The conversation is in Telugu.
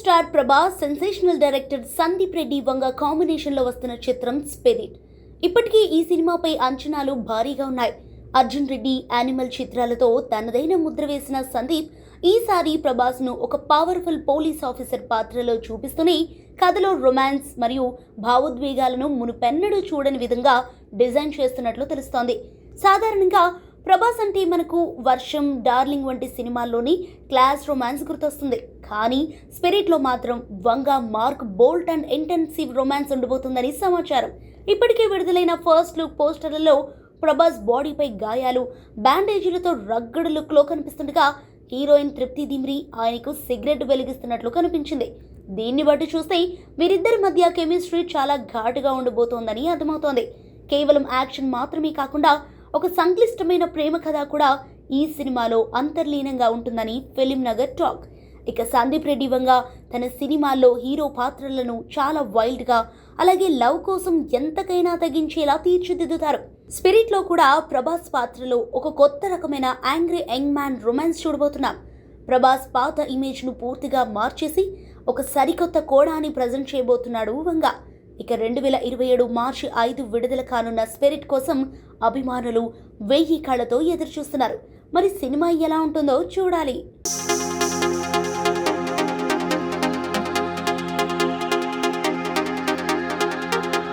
Star Prabhas, sensational director Sandeep Reddy Vanga కాంబినేషన్లో వస్తున్న చిత్రం స్పిరిట్. ఇప్పటికీ ఈ సినిమాపై అంచనాలు భారీగా ఉన్నాయి. అర్జున్ రెడ్డి యానిమల్ చిత్రాలతో తనదైన ముద్ర వేసిన సందీప్ ఈసారి ప్రభాస్ను ఒక పవర్ఫుల్ పోలీస్ ఆఫీసర్ పాత్రలో చూపిస్తూనే కథలో రొమాన్స్ మరియు భావోద్వేగాలను మునుపెన్నడూ చూడని విధంగా డిజైన్ చేస్తున్నట్లు తెలుస్తోంది. సాధారణంగా ప్రభాస్ అంటే మనకు వర్షం, డార్లింగ్ వంటి సినిమాల్లోని క్లాస్ రొమాన్స్ గుర్తొస్తుంది. కానీ స్పిరిట్లో మాత్రం Vanga mark bold and intensive romance ఉండబోతుందని సమాచారం. ఇప్పటికే విడుదలైన ఫస్ట్ లుక్ పోస్టర్లలో ప్రభాస్ బాడీపై గాయాలు, బ్యాండేజీలతో రగ్గడు లుక్లో కనిపిస్తుండగా హీరోయిన్ తృప్తి దిమ్రి ఆయనకు సిగరెట్ వెలిగిస్తున్నట్లు కనిపించింది. దీన్ని బట్టి చూస్తే వీరిద్దరి మధ్య కెమిస్ట్రీ చాలా ఘాటుగా ఉండబోతోందని అర్థమవుతోంది. కేవలం యాక్షన్ మాత్రమే కాకుండా ఒక సంక్లిష్టమైన ప్రేమ కథ కూడా ఈ సినిమాలో అంతర్లీనంగా ఉంటుందని ఫిలిం నగర్ టాక్. ఇక సందీప్ రెడ్డి వంగ తన సినిమాల్లో హీరో పాత్రలను చాలా వైల్డ్గా, అలాగే లవ్ కోసం ఎంతకైనా తగ్గించేలా తీర్చిదిద్దుతారు. స్పిరిట్లో కూడా ప్రభాస్ పాత్రలో ఒక కొత్త రకమైన యాంగ్రీ యంగ్ మ్యాన్ రొమాన్స్ చూడబోతున్నాం. ప్రభాస్ పాత ఇమేజ్ను పూర్తిగా మార్చేసి ఒక సరికొత్త కోణాన్ని ప్రజెంట్ చేయబోతున్నాడు వంగ. ఇక 2027 మార్చి 5 విడుదల కానున్న స్పిరిట్ కోసం అభిమానులు 1000 కళ్ళతో ఎదురుచూస్తున్నారు. మరి సినిమా ఎలా ఉంటుందో చూడాలి.